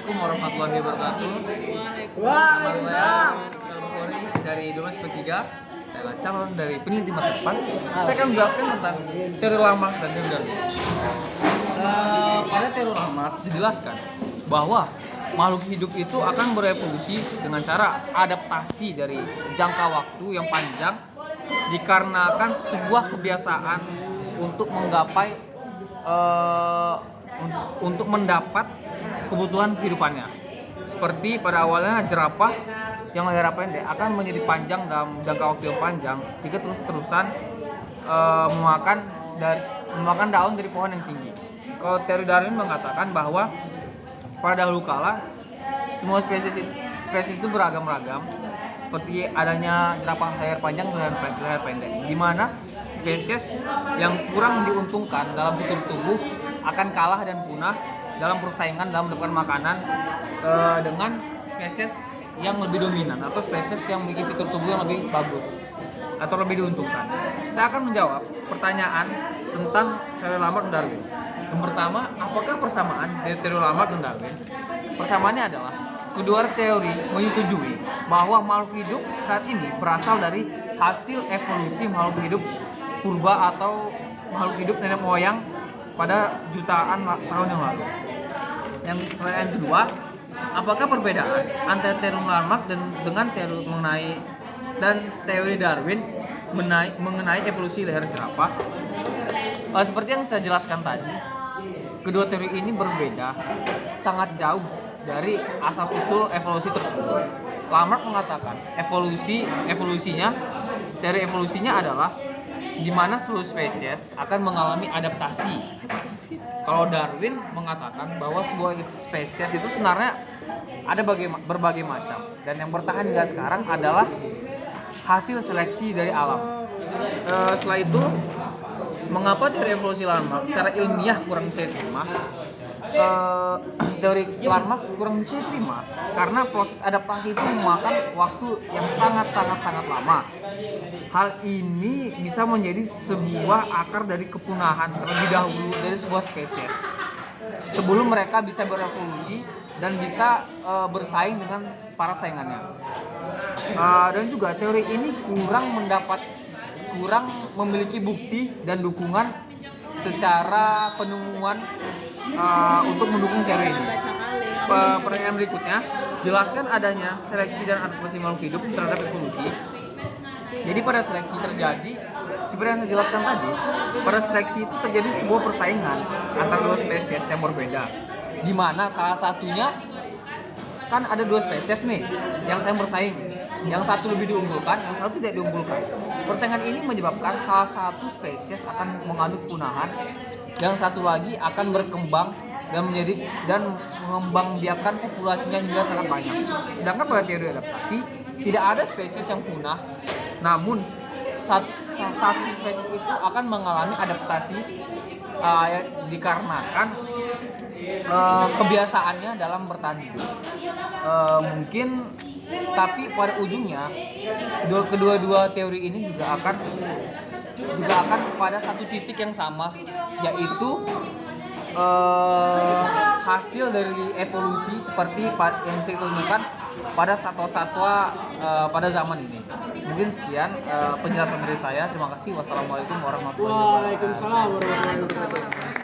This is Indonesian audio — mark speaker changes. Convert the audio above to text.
Speaker 1: Assalamualaikum warahmatullahi wabarakatuh.
Speaker 2: Waalaikumsalam.
Speaker 1: Saya Bukhari dari Domes P3. Saya adalah calon dari peneliti masa depan. Saya akan menjelaskan tentang teori Lamarck dan teori Darwin. Pada teori Lamarck dijelaskan bahwa makhluk hidup itu akan berevolusi dengan cara adaptasi dari jangka waktu yang panjang dikarenakan sebuah kebiasaan untuk menggapai untuk mendapat kebutuhan kehidupannya. Seperti pada awalnya jerapah yang lahir pendek akan menjadi panjang dalam jangka waktu yang panjang jika terus-terusan memakan daun dari pohon yang tinggi. Kalau teori Darwin mengatakan bahwa pada dahulu kala semua spesies itu beragam-ragam, seperti adanya jerapah leher panjang dan leher pendek, di mana spesies yang kurang diuntungkan dalam struktur tubuh akan kalah dan punah dalam persaingan dalam mendapatkan makanan dengan spesies yang lebih dominan atau spesies yang memiliki fitur tubuh yang lebih bagus atau lebih diuntungkan. Saya akan menjawab pertanyaan tentang teori Lamarck dan Darwin. Yang pertama, apakah persamaan dari teori Lamarck dan Darwin? Persamaannya adalah kedua teori menyetujui bahwa makhluk hidup saat ini berasal dari hasil evolusi makhluk hidup purba atau makhluk hidup nenek moyang pada jutaan tahun yang lalu. Yang pertanyaan kedua, apakah perbedaan antara teori Lamarck dengan teori teori Darwin mengenai evolusi leher jerapah? Seperti yang saya jelaskan tadi, kedua teori ini berbeda sangat jauh dari asal-usul evolusi tersebut. Lamarck mengatakan teori evolusinya adalah di mana seluruh spesies akan mengalami adaptasi. Kalau Darwin mengatakan bahwa sebuah spesies itu sebenarnya ada berbagai macam, dan yang bertahan hingga sekarang adalah hasil seleksi dari alam. Setelah itu, mengapa teori evolusi Lamarck secara ilmiah kurang bisa diterima? Teori Lamarck kurang bisa diterima karena proses adaptasi itu memakan waktu yang sangat lama. Hal ini bisa menjadi sebuah akar dari kepunahan terlebih dahulu dari sebuah spesies sebelum mereka bisa berevolusi dan bisa bersaing dengan para saingannya. Dan juga teori ini kurang memiliki bukti dan dukungan secara penemuan untuk mendukung teori ini. Pertanyaan berikutnya, jelaskan adanya seleksi dan adaptasi makhluk hidup terhadap evolusi. Jadi pada seleksi terjadi, seperti yang saya jelaskan tadi, pada seleksi itu terjadi sebuah persaingan antara dua spesies yang berbeda, di mana salah satunya kan ada dua spesies nih yang saling bersaing, yang satu lebih diunggulkan, yang satu tidak diunggulkan. Persaingan ini menyebabkan salah satu spesies akan mengalami kepunahan, yang satu lagi akan berkembang dan mengembangbiakan populasinya hingga sangat banyak. Sedangkan pada teori adaptasi tidak ada spesies yang punah, namun satu spesies itu akan mengalami adaptasi dikarenakan kebiasaannya dalam bertahan hidup. Mungkin, tapi pada ujungnya kedua teori ini juga akan pada satu titik yang sama, yaitu hasil dari evolusi seperti yang bisa kita temukan pada satwa-satwa pada zaman ini. Mungkin sekian penjelasan dari saya. Terima kasih. Wassalamualaikum warahmatullahi wabarakatuh.
Speaker 2: Waalaikumsalam warahmatullahi wabarakatuh.